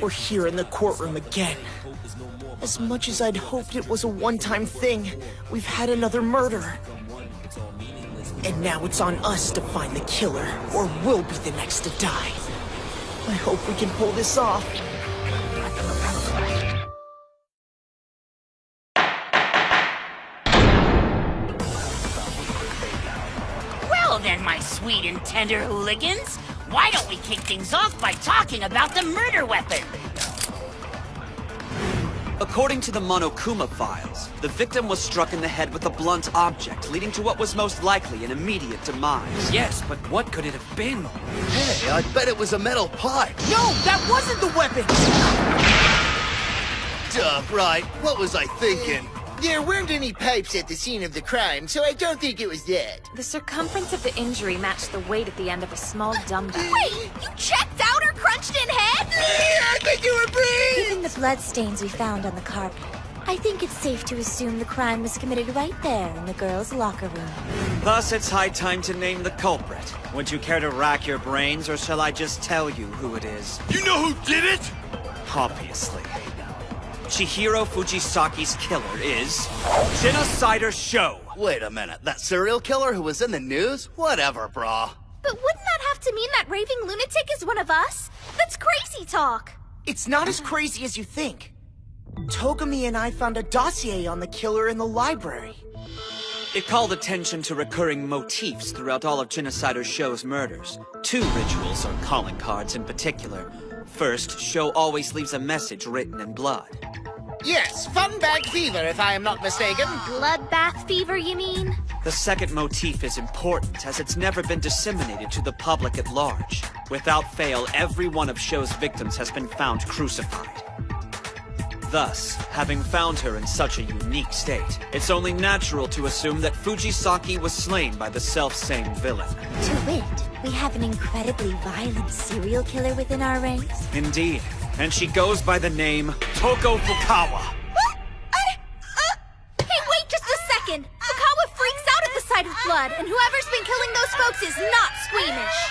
We're here in the courtroom again. As much as I'd hoped it was a one-time thing, we've had another murder. And now it's on us to find the killer, or we'll be the next to die. I hope we can pull this off. Well then, my sweet and tender hooligans, why don't we kick things off by talking about the murder weapon? According to the Monokuma files, the victim was struck in the head with a blunt object, leading to what was most likely an immediate demise. Yes, but what could it have been? Hey, I bet it was a metal pipe. No, that wasn't the weapon! Duh, right. What was I thinking? There weren't any pipes at the scene of the crime, so I don't think it was that. The circumference of the injury matched the weight at the end of a small dumbbell. Wait, you checked out her crunched-in head? I think you were brave! Given the bloodstains we found on the carpet, I think it's safe to assume the crime was committed right there in the girls' locker room. Thus, it's high time to name the culprit. Would you care to rack your brains, or shall I just tell you who it is? You know who did it? Obviously. Chihiro Fujisaki's killer is Genocider Sho. Wait a minute, that serial killer who was in the news? Whatever, brah. But wouldn't that have to mean that raving lunatic is one of us? That's crazy talk! It's not as crazy as you think. Togami and I found a dossier on the killer in the library. It called attention to recurring motifs throughout all of Genocider Sho's murders. 2 rituals, or calling cards in particular. First, Sho always leaves a message written in blood. Yes, fun bag fever, if I am not mistaken. Bloodbath fever, you mean? The second motif is important, as it's never been disseminated to the public at large. Without fail, every one of Sho's victims has been found crucified. Thus, having found her in such a unique state, it's only natural to assume that Fujisaki was slain by the self-same villain. To wit, we have an incredibly violent serial killer within our ranks. Indeed, and she goes by the name Toko Fukawa. What? Hey, wait just a second! Fukawa freaks out at the sight of blood, and whoever's been killing those folks is not squeamish.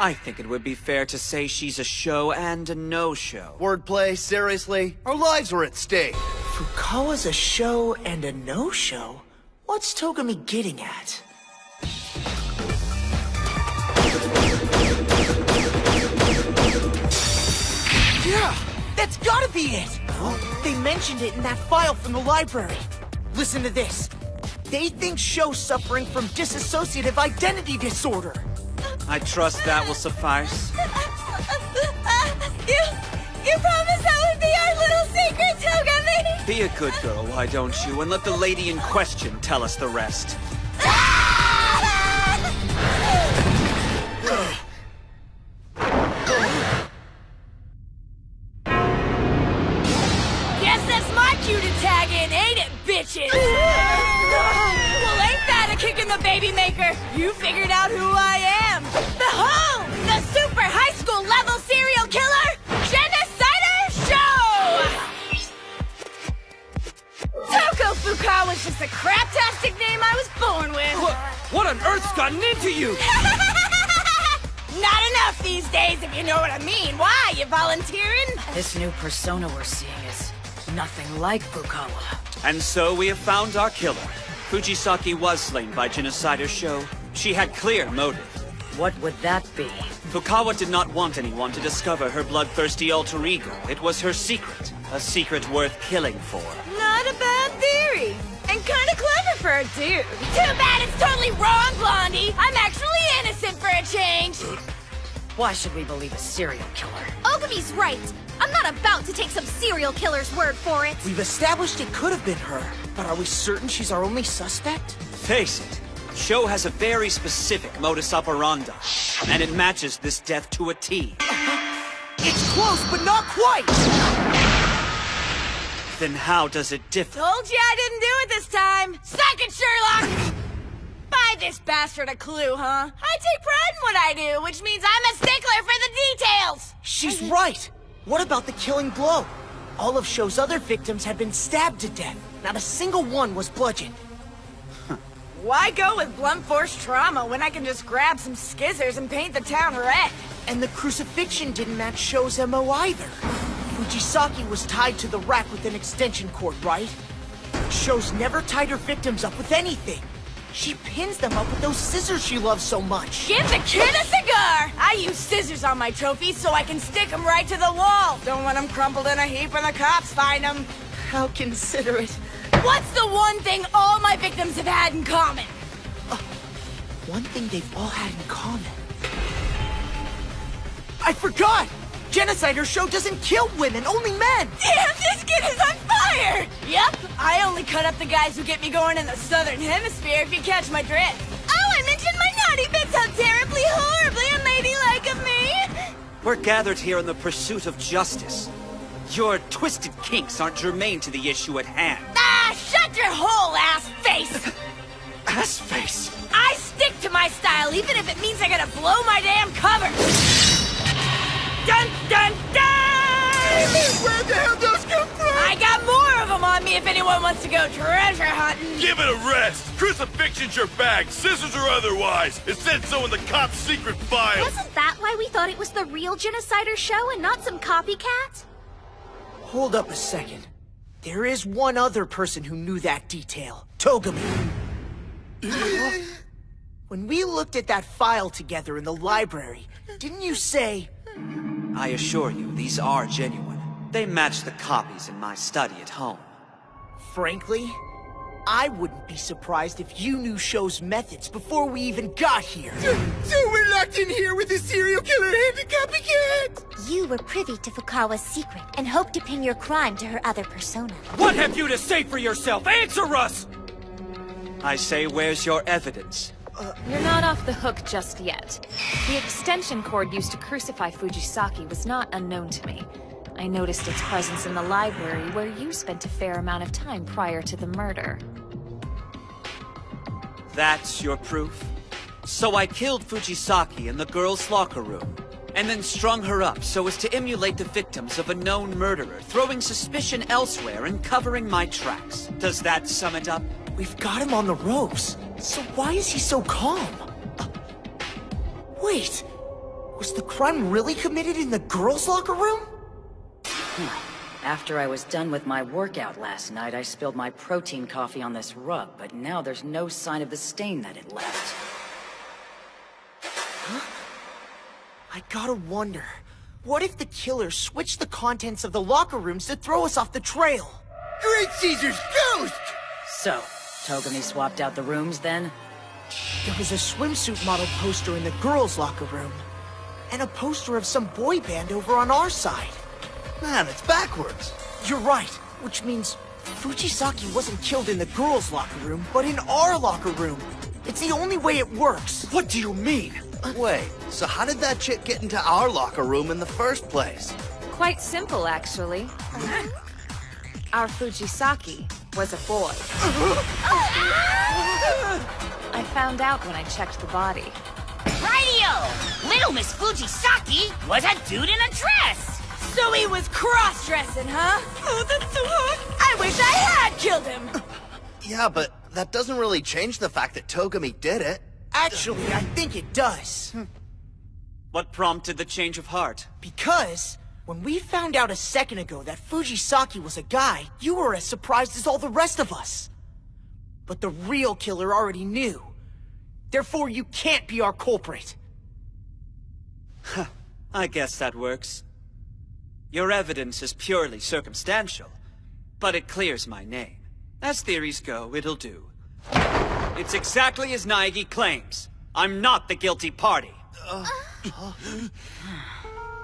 I think it would be fair to say she's a show and a no-show. Wordplay, seriously? Our lives are at stake. Fukawa's a show and a no-show? What's Togami getting at? Yeah! That's gotta be it! They mentioned it in that file from the library. Listen to this. They think Sho's suffering from dissociative identity disorder. I trust that will suffice. You promised that would be our little secret, Togami! Be a good girl, why don't you, and let the lady in question tell us the rest. Guess that's my cue to tag in, ain't it, bitches? Well, ain't that a kick in the baby maker? You figured out who I am. Behold, the super high school level serial killer, Genocider Sho! Toko Fukawa's just a craptastic name I was born with. What on earth's gotten into you? Not enough these days, if you know what I mean. Why, you volunteering? This new persona we're seeing is nothing like Fukawa. And so we have found our killer. Fujisaki was slain by Genocider Sho. She had clear motive. What would that be? Fukawa did not want anyone to discover her bloodthirsty alter ego. It was her secret. A secret worth killing for. Not a bad theory. And kinda clever for a dude. Too bad it's totally wrong, Blondie. I'm actually innocent for a change. Why should we believe a serial killer? Ogami's right. I'm not about to take some serial killer's word for it. We've established it could have been her, but are we certain she's our only suspect? Face it, Sho has a very specific modus operandi, and it matches this death to a T. It's close, but not quite! Then how does it differ? Told you I didn't do it this time. Suck it, Sherlock! Buy this bastard a clue, huh? I take pride in what I do, which means I'm a stickler for the details! She's right! What about the killing blow? All of Sho's other victims had been stabbed to death. Not a single one was bludgeoned. Why go with blunt force trauma when I can just grab some skizzers and paint the town red? And the crucifixion didn't match Sho's MO either. Fujisaki was tied to the rack with an extension cord, right? Sho's never tied her victims up with anything. She pins them up with those scissors she loves so much. Give the kid a cigar! I use scissors on my trophies so I can stick them right to the wall. Don't want them crumpled in a heap when the cops find them. How considerate. What's the one thing all my victims have had in common? One thing they've all had in common. I forgot! Genocider Sho doesn't kill women, only men! Damn, this kid is on fire! Yep, I only cut up the guys who get me going in the southern hemisphere, if you catch my drift. Oh, I mentioned my naughty bits! How terribly, horribly unladylike of me! We're gathered here in the pursuit of justice. Your twisted kinks aren't germane to the issue at hand. Ah, shut your whole ass face! Ass face? I stick to my style, even if it means I gotta blow my damn cover! Dun dun dun! Where the hell those come from? I got more of them on me if anyone wants to go treasure hunting! Give it a rest! Crucifixion's your bag, scissors or otherwise! It said so in the cop's secret file! Wasn't that why we thought it was the real Genocider Sho and not some copycat? Hold up a second. There is one other person who knew that detail. Togami. When we looked at that file together in the library, didn't you say... I assure you, these are genuine. They match the copies in my study at home. Frankly, I wouldn't be surprised if you knew Sho's methods before we even got here. So we're locked in here with a serial killer and a copycat! You were privy to Fukawa's secret and hoped to pin your crime to her other persona. What have you to say for yourself? Answer us! I say, where's your evidence? You're not off the hook just yet. The extension cord used to crucify Fujisaki was not unknown to me. I noticed its presence in the library where you spent a fair amount of time prior to the murder. That's your proof? So I killed Fujisaki in the girls' locker room, and then strung her up so as to emulate the victims of a known murderer, throwing suspicion elsewhere and covering my tracks. Does that sum it up? We've got him on the ropes. So why is he so calm? Wait, was the crime really committed in the girls' locker room? After I was done with my workout last night, I spilled my protein coffee on this rug, but now there's no sign of the stain that it left. Huh? I gotta wonder, what if the killer switched the contents of the locker rooms to throw us off the trail? Great Caesar's ghost! So, Togami swapped out the rooms then? There was a swimsuit model poster in the girls' locker room, and a poster of some boy band over on our side. Man, it's backwards. You're right, which means Fujisaki wasn't killed in the girls' locker room, but in our locker room. It's the only way it works. What do you mean? Wait, so how did that chick get into our locker room in the first place? Quite simple, actually. Our Fujisaki was a boy. I found out when I checked the body. Radio! Little Miss Fujisaki was a dude in a dress! So he was cross-dressing, huh? Oh, that's so hot! I wish I had killed him! Yeah, but that doesn't really change the fact that Togami did it. Actually, I think it does. What prompted the change of heart? Because when we found out a second ago that Fujisaki was a guy, you were as surprised as all the rest of us. But the real killer already knew. Therefore, you can't be our culprit. I guess that works. Your evidence is purely circumstantial, but it clears my name. As theories go, it'll do. It's exactly as Naegi claims. I'm not the guilty party.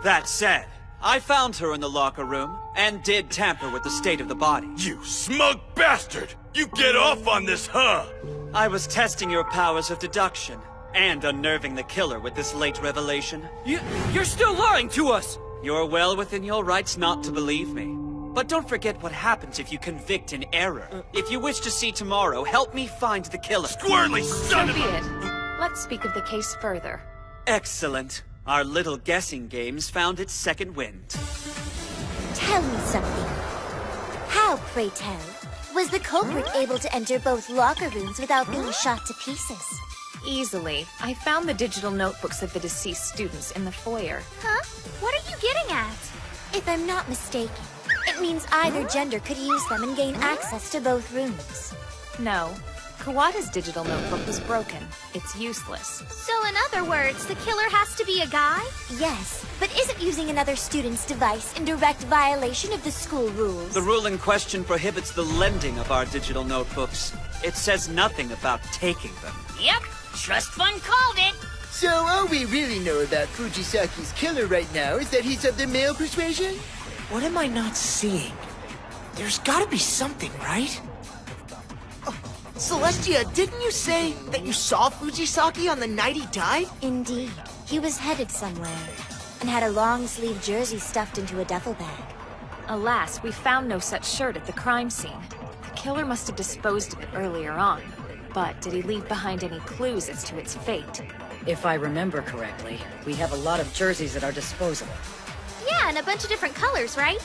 That said, I found her in the locker room, and did tamper with the state of the body. You smug bastard! You get off on this, huh? I was testing your powers of deduction, and unnerving the killer with this late revelation. You're still lying to us! You're well within your rights not to believe me. But don't forget what happens if you convict in error. If you wish to see tomorrow, help me find the killer. Squirrely son of So be a... it. Let's speak of the case further. Excellent. Our little guessing games found its second wind. Tell me something. How, pray tell? Was the culprit able to enter both locker rooms without being shot to pieces? Easily. I found the digital notebooks of the deceased students in the foyer. Huh? What are you getting at? If I'm not mistaken, it means either gender could use them and gain access to both rooms. No. Kawada's digital notebook was broken. It's useless. So in other words, the killer has to be a guy? Yes, but isn't using another student's device in direct violation of the school rules? The rule in question prohibits the lending of our digital notebooks. It says nothing about taking them. Yep, Trust Fund called it. So all we really know about Fujisaki's killer right now is that he's of the male persuasion? What am I not seeing? There's gotta be something, right? Oh, Celestia, didn't you say that you saw Fujisaki on the night he died? Indeed. He was headed somewhere, and had a long-sleeved jersey stuffed into a duffel bag. Alas, we found no such shirt at the crime scene. The killer must have disposed of it earlier on. But did he leave behind any clues as to its fate? If I remember correctly, we have a lot of jerseys at our disposal. Yeah, and a bunch of different colors, right?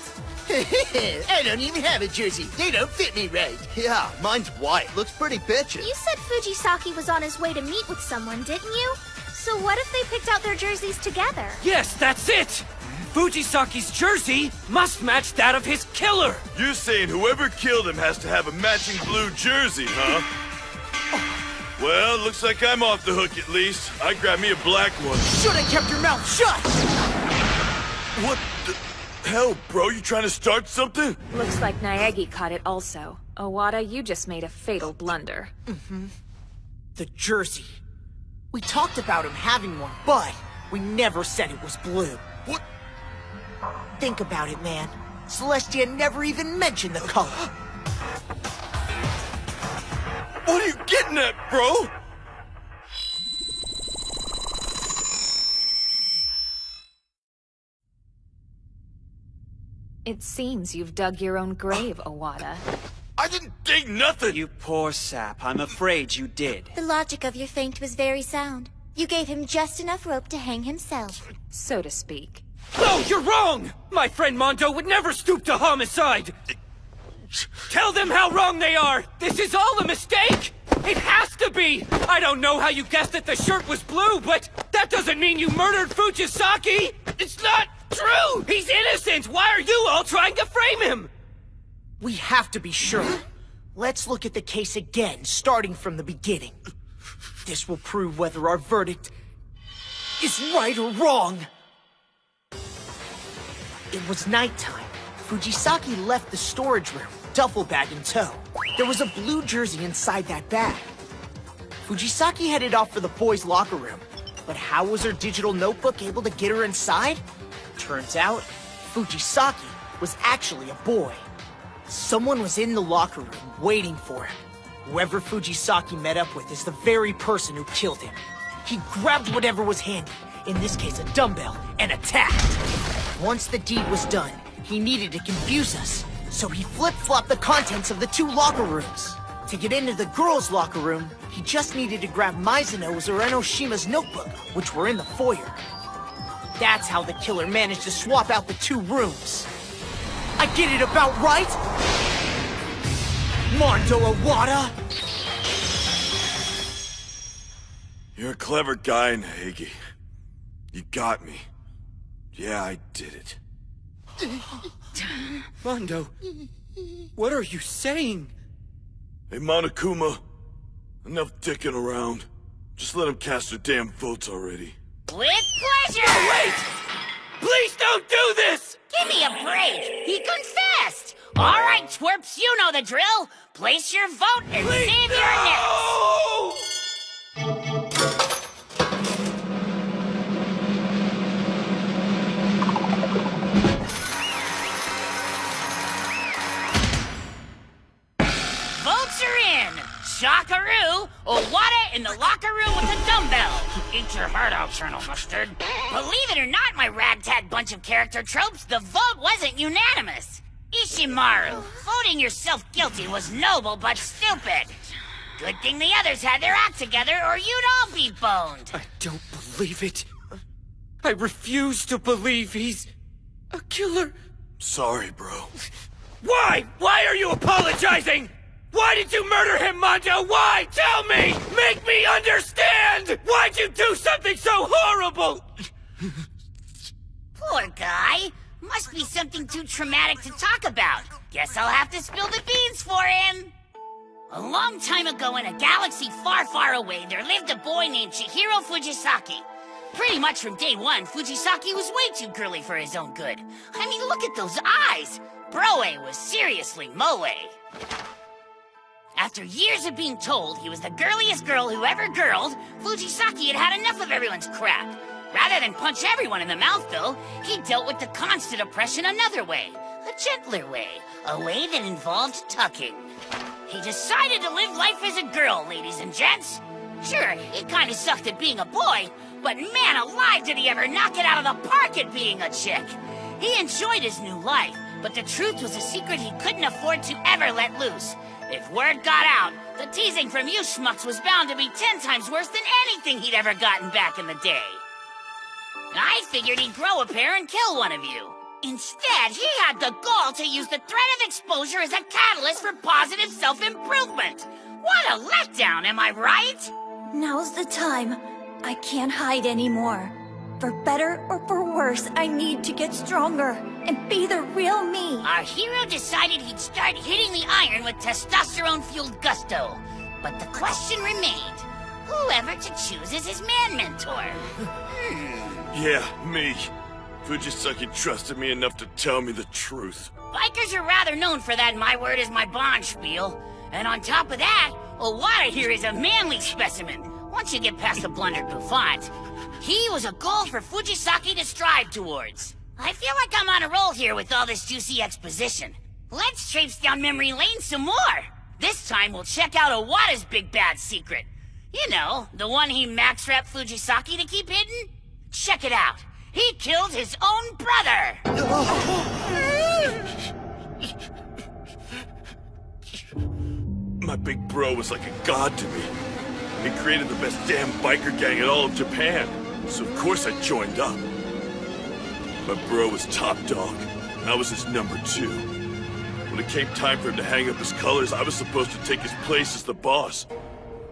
I don't even have a jersey. They don't fit me right. Yeah, mine's white. Looks pretty bitchin'. You said Fujisaki was on his way to meet with someone, didn't you? So what if they picked out their jerseys together? Yes, that's it! Fujisaki's jersey must match that of his killer! You're saying whoever killed him has to have a matching blue jersey, huh? Well, looks like I'm off the hook at least. I grabbed me a black one. Should have kept your mouth shut! What the hell, bro? You trying to start something? Looks like Naegi caught it also. Owada, you just made a fatal blunder. The jersey. We talked about him having one, but we never said it was blue. What? Think about it, man. Celestia never even mentioned the color. What are you getting at, bro? It seems you've dug your own grave, Owada. I didn't dig nothing! You poor sap. I'm afraid you did. The logic of your feint was very sound. You gave him just enough rope to hang himself. So to speak. No, you're wrong! My friend Mondo would never stoop to homicide! Tell them how wrong they are! This is all a mistake! It has to be! I don't know how you guessed that the shirt was blue, but that doesn't mean you murdered Fujisaki! It's not true! He's innocent! Why are you all trying to frame him? We have to be sure. Let's look at the case again, starting from the beginning. This will prove whether our verdict is right or wrong. It was nighttime. Fujisaki left the storage room, duffel bag in tow. There was a blue jersey inside that bag. Fujisaki headed off for the boys' locker room. But how was her digital notebook able to get her inside? Turns out, Fujisaki was actually a boy. Someone was in the locker room waiting for him. Whoever Fujisaki met up with is the very person who killed him. He grabbed whatever was handy, in this case a dumbbell, and attacked. Once the deed was done, he needed to confuse us, so he flip-flopped the contents of the two locker rooms. To get into the girls' locker room, he just needed to grab Mizuno's or Enoshima's notebook, which were in the foyer. That's how the killer managed to swap out the two rooms. I get it about right? Mondo Owada? You're a clever guy, Naegi. You got me. Yeah, I did it. Mondo, what are you saying? Hey, Monokuma, enough dicking around. Just let them cast their damn votes already. With pleasure! Wait! Please don't do this! Give me a break! He confessed! Alright, twerps, you know the drill! Place your vote and Please, save your necks! Votes are in! Shockaroo, Owada in the locker room with a dumbbell. Eat your heart out, Colonel Mustard. Believe it or not, my ragtag bunch of character tropes, the vote wasn't unanimous. Ishimaru, voting yourself guilty was noble but stupid. Good thing the others had their act together or you'd all be boned. I don't believe it. I refuse to believe he's a killer. Sorry, bro. Why? Why are you apologizing? Why did you murder him, Mondo? Why? Tell me! Make me understand! Why'd you do something so horrible? Poor guy. Must be something too traumatic to talk about. Guess I'll have to spill the beans for him. A long time ago in a galaxy far, far away, there lived a boy named Chihiro Fujisaki. Pretty much from day one, Fujisaki was way too girly for his own good. I mean, look at those eyes! Broe was seriously moe. After years of being told he was the girliest girl who ever girled, Fujisaki had had enough of everyone's crap. Rather than punch everyone in the mouth, though, he dealt with the constant oppression another way. A gentler way. A way that involved tucking. He decided to live life as a girl, ladies and gents. Sure, it kinda sucked at being a boy, but man alive did he ever knock it out of the park at being a chick. He enjoyed his new life, but the truth was a secret he couldn't afford to ever let loose. If word got out, the teasing from you schmucks was bound to be 10 times worse than anything he'd ever gotten back in the day. I figured he'd grow a pair and kill one of you. Instead, he had the gall to use the threat of exposure as a catalyst for positive self-improvement. What a letdown, am I right? Now's the time. I can't hide anymore. For better or for worse, I need to get stronger and be the real me. Our hero decided he'd start hitting the iron with testosterone-fueled gusto. But the question remained, whoever to choose as his man mentor? Yeah, me. Fujisaki trusted me enough to tell me the truth. Bikers are rather known for that my word is my bond spiel. And on top of that, Owada here is a manly specimen. Once you get past the blundered bouffant, he was a goal for Fujisaki to strive towards. I feel like I'm on a roll here with all this juicy exposition. Let's traipse down memory lane some more. This time we'll check out Owada's big bad secret. You know, the one he max-wrapped Fujisaki to keep hidden? Check it out. He killed his own brother! My big bro was like a god to me. He created the best damn biker gang in all of Japan, so of course I joined up. My bro was top dog, and I was his number 2. When it came time for him to hang up his colors, I was supposed to take his place as the boss.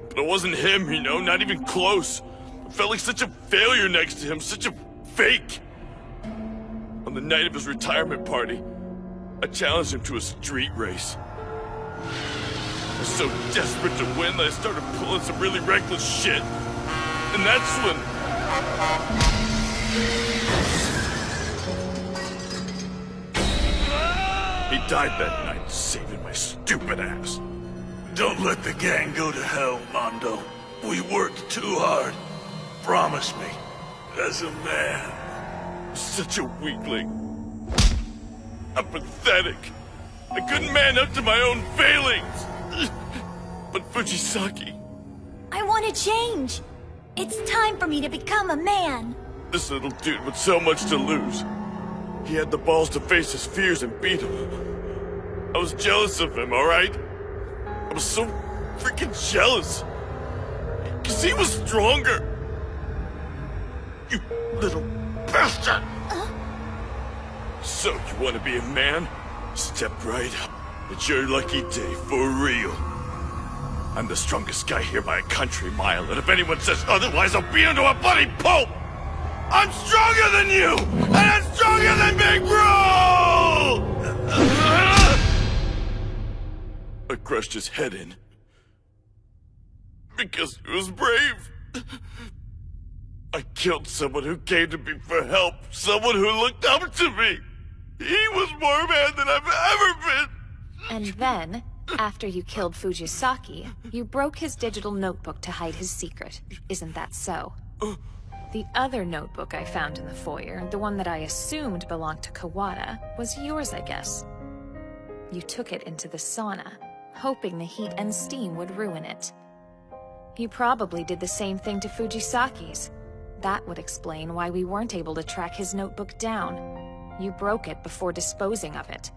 But I wasn't him, you know, not even close. I felt like such a failure next to him, such a fake. On the night of his retirement party, I challenged him to a street race. I was so desperate to win that I started pulling some really reckless shit. And that's when... he died that night, saving my stupid ass. Don't let the gang go to hell, Mondo. We worked too hard. Promise me, as a man. Such a weakling. I'm pathetic. I couldn't man up to my own failings. But Fujisaki... I want to change. It's time for me to become a man. This little dude with so much to lose. He had the balls to face his fears and beat him. I was jealous of him, alright? I was so freaking jealous. Because he was stronger. You little bastard! So, you want to be a man? Step right up. It's your lucky day, for real. I'm the strongest guy here by a country mile, and if anyone says otherwise, I'll beat him to a bloody pulp! I'm stronger than you! And I'm stronger than Big Bro! I crushed his head in. Because he was brave. I killed someone who came to me for help. Someone who looked up to me. He was more man than I've ever been. And then, after you killed Fujisaki, you broke his digital notebook to hide his secret. Isn't that so? The other notebook I found in the foyer, the one that I assumed belonged to Kawada, was yours, I guess. You took it into the sauna, hoping the heat and steam would ruin it. You probably did the same thing to Fujisaki's. That would explain why we weren't able to track his notebook down. You broke it before disposing of it.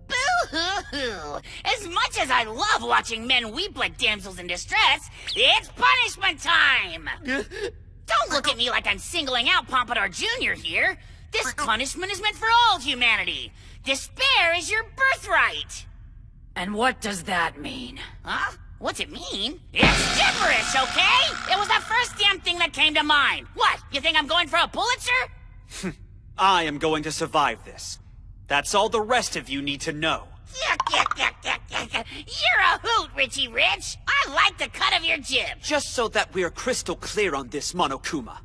Boo-hoo-hoo! As much as I love watching men weep like damsels in distress, it's punishment time! Don't look at me like I'm singling out Pompadour Jr. here. This punishment is meant for all humanity. Despair is your birthright. And what does that mean? Huh? What's it mean? It's gibberish, okay? It was the first damn thing that came to mind. What, you think I'm going for a Pulitzer? I am going to survive this. That's all the rest of you need to know. You're a hoot, Richie Rich. I like the cut of your jib. Just so that we are crystal clear on this, Monokuma.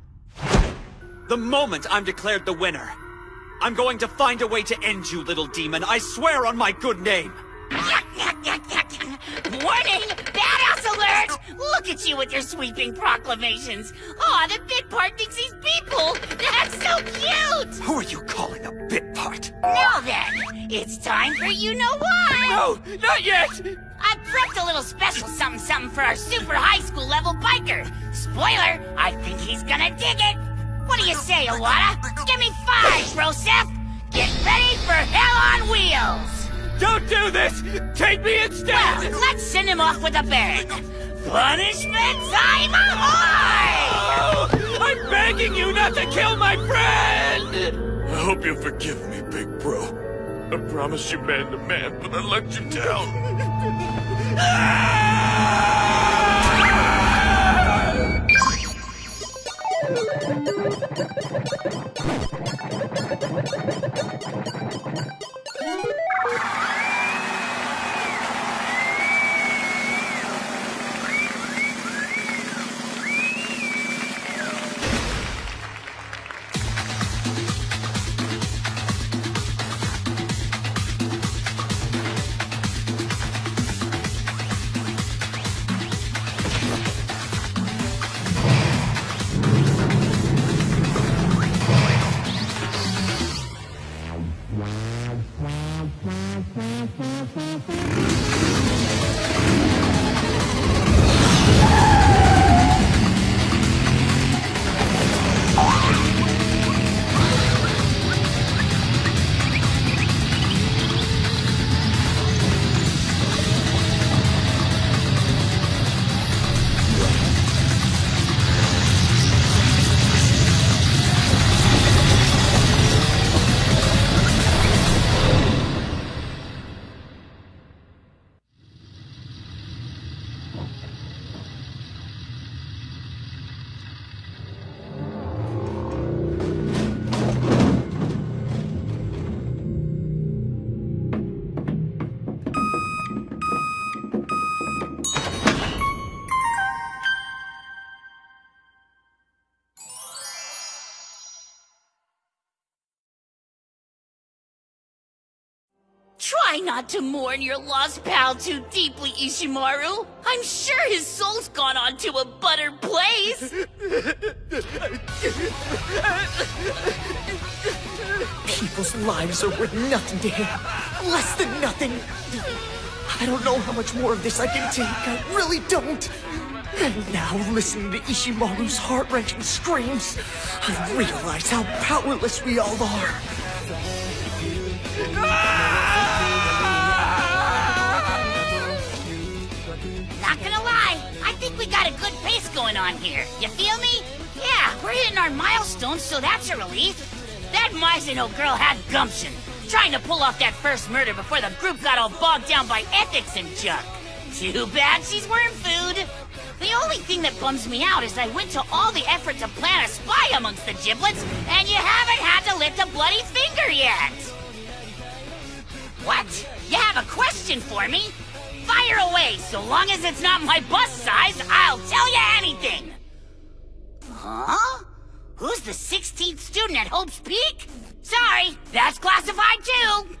The moment I'm declared the winner, I'm going to find a way to end you, little demon. I swear on my good name. Warning! Badass alert! Look at you with your sweeping proclamations. Aw, the bit part thinks he's people. That's so cute! Who are you calling a bit part? Now then, it's time for you know what? No, not yet! I prepped a little special something for our super high school level biker. Spoiler, I think he's gonna dig it. What do you say, Iwata? Give me 5, Broseph! Get ready for hell on wheels! Don't do this! Take me instead! Well, let's send him off with a bang. Punishment time ahoy! Oh, I'm begging you not to kill my friend! I hope you forgive me, big bro. I promised you man to man, but I let you Try not to mourn your lost pal too deeply, Ishimaru. I'm sure his soul's gone on to a better place. People's lives are worth nothing to him. Less than nothing. I don't know how much more of this I can take. I really don't. And now, listening to Ishimaru's heart-wrenching screams, I realize how powerless we all are. Not gonna lie, I think we got a good pace going on here. You feel me? Yeah, we're hitting our milestones, so that's a relief. That Mizuno girl had gumption, trying to pull off that first murder before the group got all bogged down by ethics and junk. Too bad she's worm food. The only thing that bums me out is I went to all the effort to plant a spy amongst the giblets, and you haven't had to lift a bloody finger yet. What? You have a question for me? Fire away, so long as it's not my bust size, I'll tell you anything! Huh? Who's the 16th student at Hope's Peak? Sorry, that's classified too!